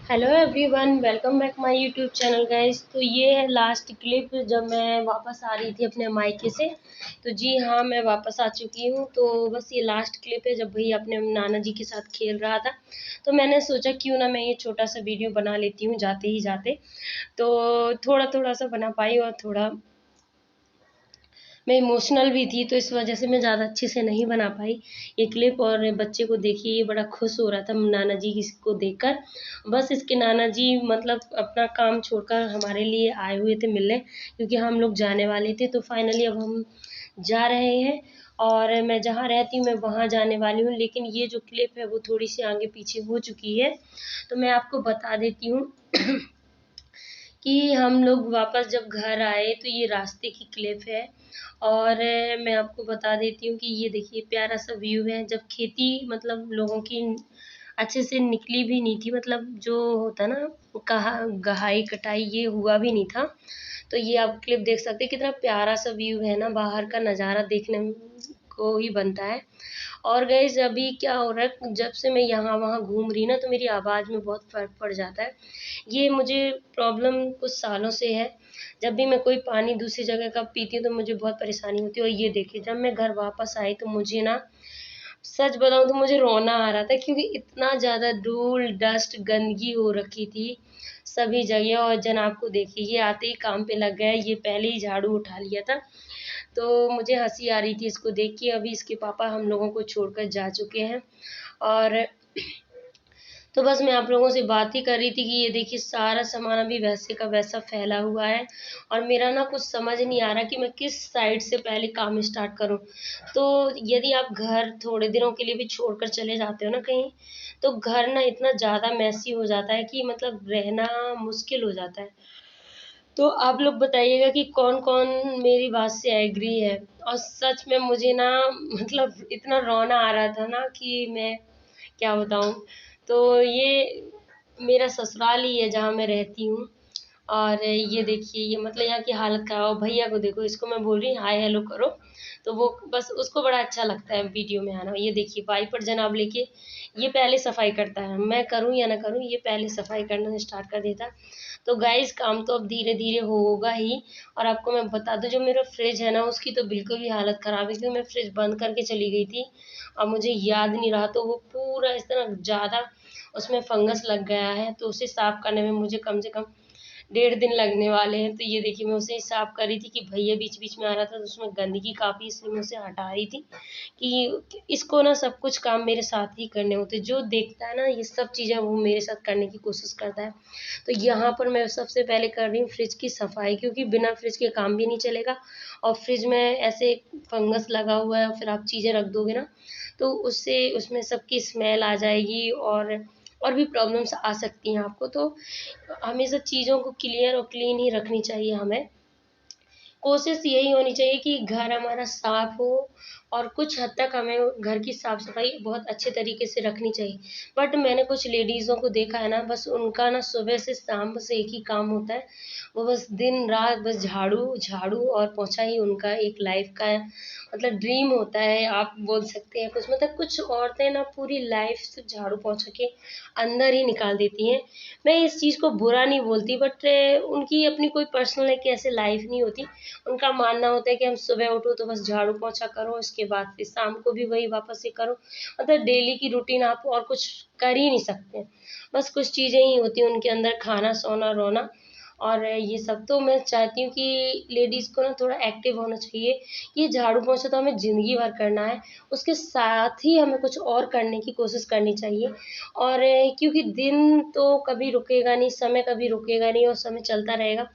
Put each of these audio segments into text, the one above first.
Hello everyone, welcome back my YouTube channel guys. तो ये है लास्ट क्लिप जब मैं वापस आ रही थी अपने मायके से। तो जी हाँ, मैं वापस आ चुकी हूँ। तो बस ये लास्ट क्लिप है जब भैया अपने नाना जी के साथ खेल रहा था। तो मैंने सोचा क्यों ना मैं ये छोटा सा वीडियो बना लेती हूँ जाते ही जाते। तो थोड़ा थोड़ा सा बना पाई और थोड़ा मैं इमोशनल भी थी, तो इस वजह से मैं ज़्यादा अच्छे से नहीं बना पाई ये क्लिप। और बच्चे को देखिए, ये बड़ा खुश हो रहा था नाना जी को देखकर। बस इसके नाना जी मतलब अपना काम छोड़कर हमारे लिए आए हुए थे मिलने, क्योंकि हम लोग जाने वाले थे। तो फाइनली अब हम जा रहे हैं और मैं जहाँ रहती हूँ मैं वहाँ जाने वाली हूँ। लेकिन ये जो क्लिप है वो थोड़ी सी आगे पीछे हो चुकी है, तो मैं आपको बता देती हूँ कि हम लोग वापस जब घर आए। तो ये रास्ते की क्लिप है। और मैं आपको बता देती हूँ कि ये देखिए प्यारा सा व्यू है जब खेती मतलब लोगों की अच्छे से निकली भी नहीं थी, मतलब जो होता ना कहा गहाई कटाई ये हुआ भी नहीं था। तो ये आप क्लिप देख सकते हैं, कितना प्यारा सा व्यू है ना, बाहर का नज़ारा देखने को ही बनता है। और गाइस अभी क्या हो रहा है, जब से मैं यहाँ वहाँ घूम रही ना तो मेरी आवाज़ में बहुत फ़र्क पड़ जाता है। ये मुझे प्रॉब्लम कुछ सालों से है। जब भी मैं कोई पानी दूसरी जगह का पीती हूँ तो मुझे बहुत परेशानी होती है। और ये देखिए जब मैं घर वापस आई तो मुझे ना, सच बताऊँ तो मुझे रोना आ रहा था, क्योंकि इतना ज़्यादा धूल डस्ट गंदगी हो रखी थी सभी जगह। और जनाब को देखिए, ये आते ही काम पे लग गया, ये पहले ही झाड़ू उठा लिया था। तो मुझे हंसी आ रही थी इसको देख के। अभी इसके पापा हम लोगों को छोड़कर जा चुके हैं। और तो बस मैं आप लोगों से बात ही कर रही थी कि ये देखिए सारा सामान अभी वैसे का वैसा फैला हुआ है। और मेरा ना कुछ समझ नहीं आ रहा कि मैं किस साइड से पहले काम स्टार्ट करूं। तो यदि आप घर थोड़े दिनों के लिए भी छोड़कर चले जाते हो ना कहीं, तो घर ना इतना ज़्यादा मैसी हो जाता है कि मतलब रहना मुश्किल हो जाता है। तो आप लोग बताइएगा कि कौन कौन मेरी बात से एग्री है। और सच में मुझे ना मतलब इतना रोना आ रहा था ना कि मैं क्या बताऊँ। तो ये मेरा ससुराल ही है जहाँ मैं रहती हूँ। और ये देखिए, ये मतलब यहाँ की हालत खराब हो। भैया को देखो, इसको मैं बोल रही हाय हेलो करो, तो वो बस उसको बड़ा अच्छा लगता है वीडियो में आना। ये देखिए वाइपर जनाब लेके ये पहले सफाई करता है, मैं करूँ या ना करूँ ये पहले सफाई करना स्टार्ट कर देता। तो गाइस काम तो अब धीरे धीरे होगा ही। और आपको मैं बता दूं, जो मेरा फ्रिज है ना उसकी तो बिल्कुल ही हालत ख़राब है, क्योंकि मैं फ्रिज बंद करके चली गई थी और मुझे याद नहीं रहा। तो वो पूरा इस तरह ज़्यादा उसमें फंगस लग गया है, तो उसे साफ़ करने में मुझे कम से कम 1.5 दिन लगने वाले हैं। तो ये देखिए मैं उसे ही साफ़ कर रही थी कि भैया बीच बीच में आ रहा था तो उसमें गंदगी काफ़ी, इसलिए मैं उसे हटा रही थी कि इसको ना सब कुछ काम मेरे साथ ही करने होते। जो देखता है ना ये सब चीज़ें वो मेरे साथ करने की कोशिश करता है। तो यहाँ पर मैं सबसे पहले कर रही हूँ फ्रिज की सफाई, क्योंकि बिना फ्रिज के काम भी नहीं चलेगा। और फ्रिज में ऐसे फंगस लगा हुआ है, फिर आप चीज़ें रख दोगे ना तो उससे उसमें सबकी स्मेल आ जाएगी और भी प्रॉब्लम्स आ सकती हैं आपको। तो हमेशा चीज़ों को क्लियर और क्लीन ही रखनी चाहिए हमें। कोशिश यही होनी चाहिए कि घर हमारा साफ हो और कुछ हद तक हमें घर की साफ सफाई बहुत अच्छे तरीके से रखनी चाहिए। बट मैंने कुछ लेडीज़ों को देखा है ना, बस उनका ना सुबह से शाम बस एक ही काम होता है। वो बस दिन रात बस झाड़ू झाड़ू और पोछा ही उनका एक लाइफ का मतलब ड्रीम होता है, आप बोल सकते हैं। कुछ मतलब कुछ औरतें ना पूरी लाइफ सिर्फ झाड़ू पोछा के अंदर ही निकाल देती हैं। मैं इस चीज़ को बुरा नहीं बोलती, बट उनकी अपनी कोई पर्सनल एक ऐसे लाइफ नहीं होती। उनका मानना होता है कि हम सुबह उठो तो बस झाड़ू पोछा करो, इसके बाद फिर शाम को भी वही वापस से करो। मतलब डेली की रूटीन आप और कुछ कर ही नहीं सकते। बस कुछ चीज़ें ही होती हैं उनके अंदर, खाना सोना रोना और ये सब। तो मैं चाहती हूँ कि लेडीज़ को ना थोड़ा एक्टिव होना चाहिए। ये झाड़ू पोछा तो हमें ज़िंदगी भर करना है, उसके साथ ही हमें कुछ और करने की कोशिश करनी चाहिए। और क्योंकि दिन तो कभी रुकेगा नहीं, समय कभी रुकेगा नहीं और समय चलता रहेगा।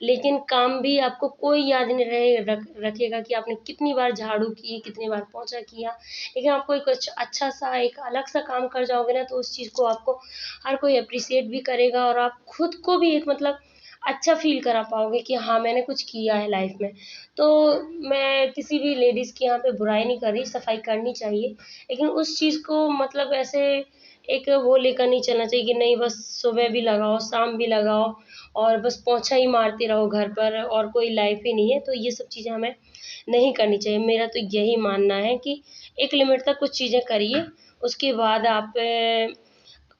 लेकिन काम भी आपको कोई याद नहीं रखेगा कि आपने कितनी बार झाड़ू की, कितनी बार पोंछा किया। लेकिन आप कोई कुछ अच्छा सा एक अलग सा काम कर जाओगे ना तो उस चीज़ को आपको हर कोई एप्रिशिएट भी करेगा और आप खुद को भी एक मतलब अच्छा फ़ील करा पाओगे कि हाँ मैंने कुछ किया है लाइफ में। तो मैं किसी भी लेडीज़ की यहाँ पे बुराई नहीं कर रही, सफाई करनी चाहिए। लेकिन उस चीज़ को मतलब ऐसे एक वो लेकर नहीं चलना चाहिए कि नहीं बस सुबह भी लगाओ, शाम भी लगाओ और बस पोंछा ही मारते रहो घर पर और कोई लाइफ ही नहीं है। तो ये सब चीज़ें हमें नहीं करनी चाहिए। मेरा तो यही मानना है कि एक लिमिट तक कुछ चीज़ें करिए, उसके बाद आप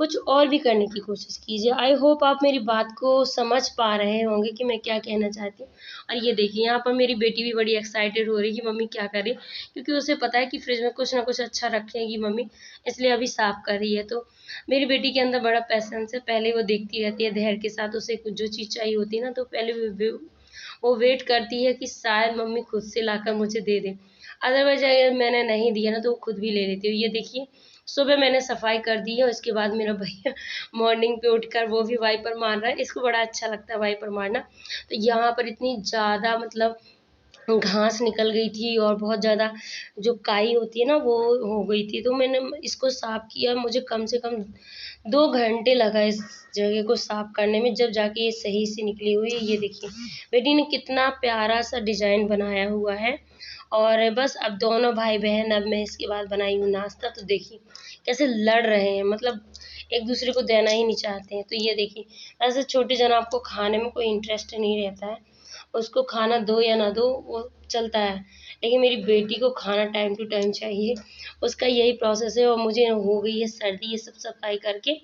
कुछ और भी करने की कोशिश कीजिए। आई होप आप मेरी बात को समझ पा रहे होंगे कि मैं क्या कहना चाहती हूँ। और ये देखिए यहाँ पर मेरी बेटी भी बड़ी एक्साइटेड हो रही है कि मम्मी क्या करे, क्योंकि उसे पता है कि फ्रिज में कुछ ना कुछ अच्छा रखेगी मम्मी, इसलिए अभी साफ कर रही है। तो मेरी बेटी के अंदर बड़ा पैसेंस है, पहले वो देखती रहती है धैर्य के साथ, उसे कुछ जो चीज़ चाहिए होती है ना तो पहले वो वेट करती है कि शायद मम्मी खुद से लाकर मुझे दे दे, अदरवाइज अगर मैंने नहीं दिया ना तो वो खुद भी ले लेती है। ये देखिए सुबह मैंने सफाई कर दी है, उसके बाद मेरा भैया मॉर्निंग पे उठकर वो भी वाइपर मार रहा है, इसको बड़ा अच्छा लगता है वाइपर मारना। तो यहाँ पर इतनी ज़्यादा मतलब घास निकल गई थी और बहुत ज़्यादा जो काई होती है ना वो हो गई थी, तो मैंने इसको साफ किया। मुझे कम से कम 2 घंटे लगा इस जगह को साफ करने में, जब जाके ये सही से निकली हुई है। ये देखिए बेटी ने कितना प्यारा सा डिजाइन बनाया हुआ है। और बस अब दोनों भाई बहन, अब मैं इसके बाद बनाई हूँ नाश्ता, तो देखिए कैसे लड़ रहे हैं, मतलब एक दूसरे को देना ही नहीं चाहते हैं। तो ये देखिए ऐसे छोटे जनाब को खाने में कोई इंटरेस्ट नहीं रहता है, उसको खाना दो या ना दो वो चलता है, लेकिन मेरी बेटी को खाना टाइम टू टाइम चाहिए, उसका यही प्रोसेस है। और मुझे हो गई है सर्दी ये सब सफाई करके,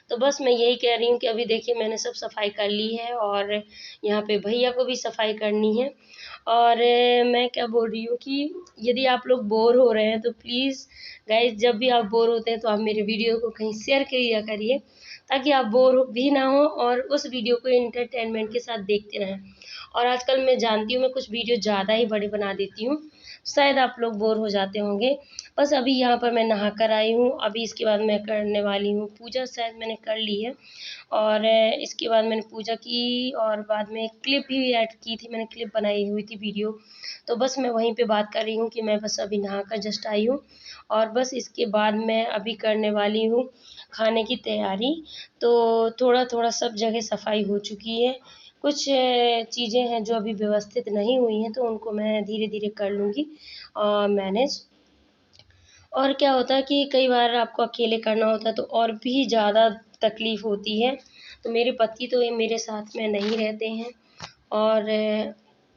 तो बस मैं यही कह रही हूँ कि अभी देखिए मैंने सब सफाई कर ली है और यहाँ पे भैया को भी सफाई करनी है। और मैं क्या बोल रही हूँ कि यदि आप लोग बोर हो रहे हैं तो प्लीज़ गाइज, जब भी आप बोर होते हैं तो आप मेरे वीडियो को कहीं शेयर किया करिए, ताकि आप बोर भी ना हो और उस वीडियो को एंटरटेनमेंट के साथ देखते रहें। और आजकल मैं जानती हूँ मैं कुछ वीडियो ज़्यादा ही बड़े बना देती हूँ, शायद आप लोग बोर हो जाते होंगे। बस अभी यहाँ पर मैं नहा कर आई हूँ, अभी इसके बाद मैं करने वाली हूँ पूजा, शायद मैंने कर ली है। और इसके बाद मैंने पूजा की और बाद में क्लिप भी ऐड की थी, मैंने क्लिप बनाई हुई थी वीडियो, तो बस मैं वहीं पे बात कर रही हूँ कि मैं बस अभी नहा कर जस्ट आई हूँ। और बस इसके बाद मैं अभी करने वाली हूँ खाने की तैयारी। तो थोड़ा थोड़ा सब जगह सफाई हो चुकी है, कुछ चीज़ें हैं जो अभी व्यवस्थित नहीं हुई हैं, तो उनको मैं धीरे धीरे कर लूँगी मैनेज। और क्या होता है कि कई बार आपको अकेले करना होता है तो और भी ज़्यादा तकलीफ़ होती है। तो मेरे पति तो ये मेरे साथ में नहीं रहते हैं, और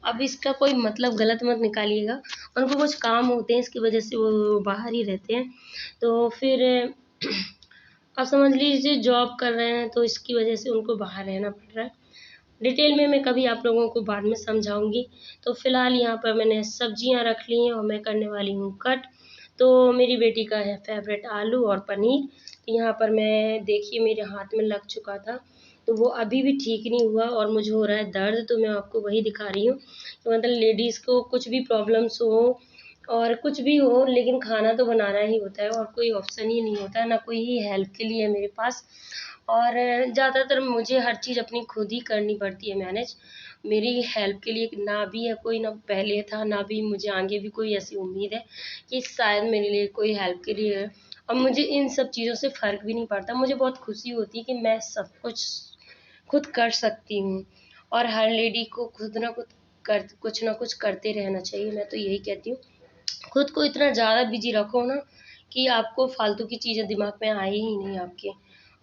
अब इसका कोई मतलब गलत मत निकालिएगा, उनको कुछ काम होते हैं इसकी वजह से वो बाहर ही रहते हैं। तो फिर आप समझ लीजिए जॉब कर रहे हैं तो इसकी वजह से उनको बाहर रहना पड़ रहा है। डिटेल में मैं कभी आप लोगों को बाद में समझाऊंगी। तो फिलहाल यहाँ पर मैंने सब्जियाँ रख ली हैं और मैं करने वाली हूँ कट। तो मेरी बेटी का है फेवरेट आलू और पनीर। तो यहाँ पर मैं देखिए मेरे हाथ में लग चुका था, तो वो अभी भी ठीक नहीं हुआ और मुझे हो रहा है दर्द, तो मैं आपको वही दिखा रही हूँ कि मतलब लेडीज़ को कुछ भी प्रॉब्लम्स हो और कुछ भी हो, लेकिन खाना तो बनाना ही होता है और कोई ऑप्शन ही नहीं होता है, ना कोई ही हेल्प के लिए मेरे पास। और ज़्यादातर मुझे हर चीज़ अपनी खुद ही करनी पड़ती है मैनेज, मेरी हेल्प के लिए ना भी है कोई, ना पहले था ना भी मुझे आगे भी कोई ऐसी उम्मीद है कि शायद मेरे लिए कोई हेल्प के लिए है। और मुझे इन सब चीज़ों से फ़र्क भी नहीं पड़ता, मुझे बहुत खुशी होती है कि मैं सब कुछ खुद कर सकती हूँ। और हर लेडी को खुद ना खुद कर कुछ ना कुछ करते रहना चाहिए, मैं तो यही कहती हूँ। खुद को इतना ज़्यादा बिजी रखो ना कि आपको फालतू की चीज़ें दिमाग में आए ही नहीं आपके।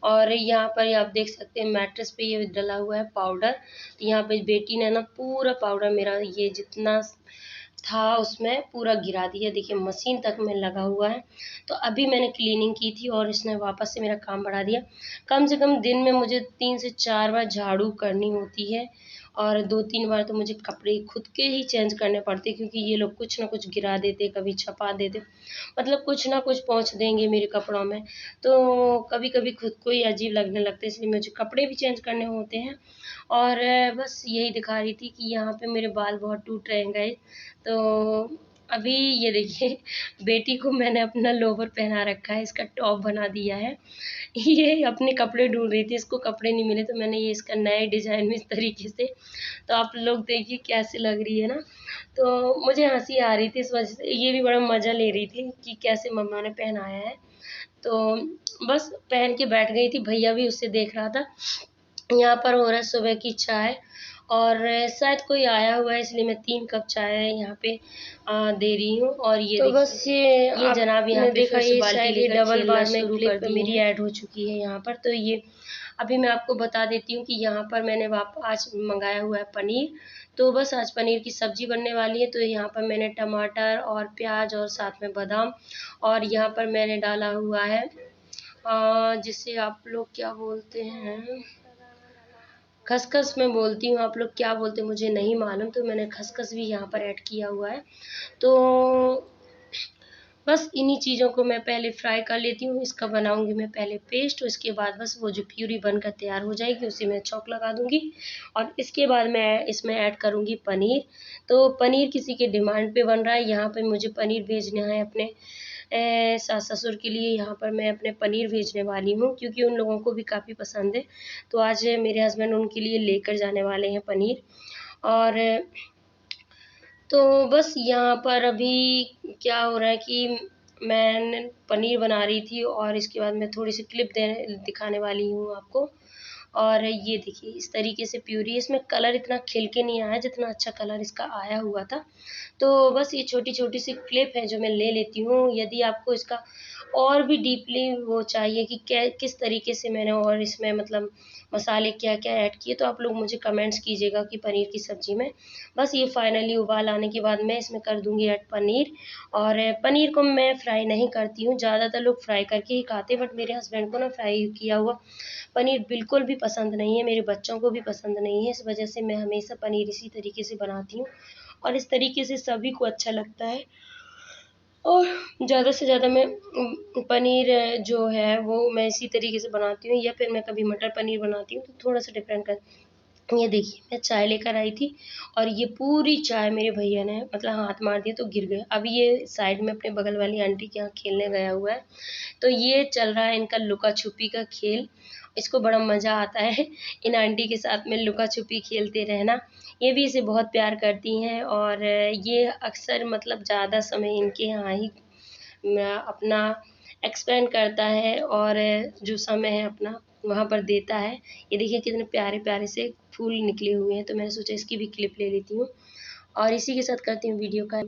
और यहाँ पर आप देख सकते हैं मैट्रेस पे ये डला हुआ है पाउडर, तो यहाँ पे बेटी ने ना पूरा पाउडर मेरा ये जितना था उसमें पूरा गिरा दिया, देखिए मशीन तक में लगा हुआ है। तो अभी मैंने क्लीनिंग की थी और इसने वापस से मेरा काम बढ़ा दिया। कम से कम दिन में मुझे 3 से 4 बार झाड़ू करनी होती है और 2-3 बार तो मुझे कपड़े खुद के ही चेंज करने पड़ते, क्योंकि ये लोग कुछ ना कुछ गिरा देते, कभी छपा देते, मतलब कुछ ना कुछ पहुँच देंगे मेरे कपड़ों में। तो कभी कभी खुद को ही अजीब लगने लगता है, इसलिए मुझे कपड़े भी चेंज करने होते हैं। और बस यही दिखा रही थी कि यहाँ पे मेरे बाल बहुत टूट रहे हैं गाइस। तो अभी ये देखिए बेटी को मैंने अपना लोवर पहना रखा है, इसका टॉप बना दिया है। ये अपने कपड़े ढूंढ रही थी, इसको कपड़े नहीं मिले, तो मैंने ये इसका नए डिजाइन में इस तरीके से, तो आप लोग देखिए कैसे लग रही है ना। तो मुझे हंसी आ रही थी इस वजह से, ये भी बड़ा मजा ले रही थी कि कैसे मम्मा ने पहनाया है। तो बस पहन के बैठ गई थी, भैया भी उससे देख रहा था। यहाँ पर हो रहा है सुबह की चाय, और शायद कोई आया हुआ है इसलिए मैं 3 कप चाय यहाँ पे दे रही हूँ। और ये तो बस ये जनाब यहाँ पे देखा ये शायद ये डबल बार में क्लिप मेरी ऐड हो चुकी है यहाँ पर। तो ये अभी मैं आपको बता देती हूँ कि यहाँ पर मैंने आज मंगाया हुआ है पनीर, तो बस आज पनीर की सब्जी बनने वाली है। तो यहाँ पर मैंने टमाटर और प्याज और साथ में बादाम, और यहाँ पर मैंने डाला हुआ है जिसे आप लोग क्या बोलते हैं, खसखस मैं बोलती हूँ, आप लोग क्या बोलते हैं मुझे नहीं मालूम। तो मैंने खसखस भी यहाँ पर ऐड किया हुआ है। तो बस इन्हीं चीज़ों को मैं पहले फ्राई कर लेती हूँ। इसका बनाऊंगी मैं पहले पेस्ट, उसके बाद बस वो जो प्यूरी बनकर तैयार हो जाएगी उसी में चौक लगा दूंगी। और इसके बाद मैं इसमें ऐड करूंगी पनीर। तो पनीर किसी के डिमांड पे बन रहा है, यहाँ पे मुझे पनीर भेजना है अपने सास ससुर के लिए। यहाँ पर मैं अपने पनीर भेजने वाली हूँ क्योंकि उन लोगों को भी काफ़ी पसंद है। तो आज मेरे हस्बैंड उनके लिए लेकर जाने वाले हैं पनीर। और तो बस यहाँ पर अभी क्या हो रहा है कि मैं पनीर बना रही थी और इसके बाद मैं थोड़ी सी क्लिप दिखाने वाली हूँ आपको। और ये देखिए इस तरीके से प्यूरी, इसमें कलर इतना खिल के नहीं आया जितना अच्छा कलर इसका आया हुआ था। तो बस ये छोटी छोटी सी क्लिप है जो मैं ले लेती हूँ। यदि आपको इसका और भी डीपली वो चाहिए कि क्या किस तरीके से मैंने और इसमें मतलब मसाले क्या क्या ऐड किए, तो आप लोग मुझे कमेंट्स कीजिएगा कि पनीर की सब्ज़ी में। बस ये फाइनली उबाल आने के बाद मैं इसमें कर दूंगी ऐड पनीर। और पनीर को मैं फ्राई नहीं करती हूँ, ज़्यादातर लोग फ्राई करके ही खाते हैं, बट मेरे हस्बैंड को ना फ्राई किया हुआ पनीर बिल्कुल भी पसंद नहीं है, मेरे बच्चों को भी पसंद नहीं है। इस वजह से मैं हमेशा पनीर इसी तरीके से बनाती हूँ और इस तरीके से सभी को अच्छा लगता है। और ज़्यादा से ज़्यादा मैं पनीर जो है वो मैं इसी तरीके से बनाती हूँ, या फिर मैं कभी मटर पनीर बनाती हूँ तो थोड़ा सा डिफरेंट कर। ये देखिए मैं चाय लेकर आई थी और ये पूरी चाय मेरे भैया ने मतलब हाथ मार दिया तो गिर गया। अभी ये साइड में अपने बगल वाली आंटी के यहाँ खेलने गया हुआ है। तो ये चल रहा है इनका लुका छुपी का खेल। इसको बड़ा मज़ा आता है इन आंटी के साथ में लुका छुपी खेलते रहना। ये भी इसे बहुत प्यार करती हैं और ये अक्सर मतलब ज़्यादा समय इनके यहाँ ही अपना एक्सपेंड करता है और जो समय है अपना वहाँ पर देता है। ये देखिए कितने प्यारे प्यारे से फूल निकले हुए हैं। तो मैंने सोचा इसकी भी क्लिप ले लेती हूँ और इसी के साथ करती हूँ वीडियो का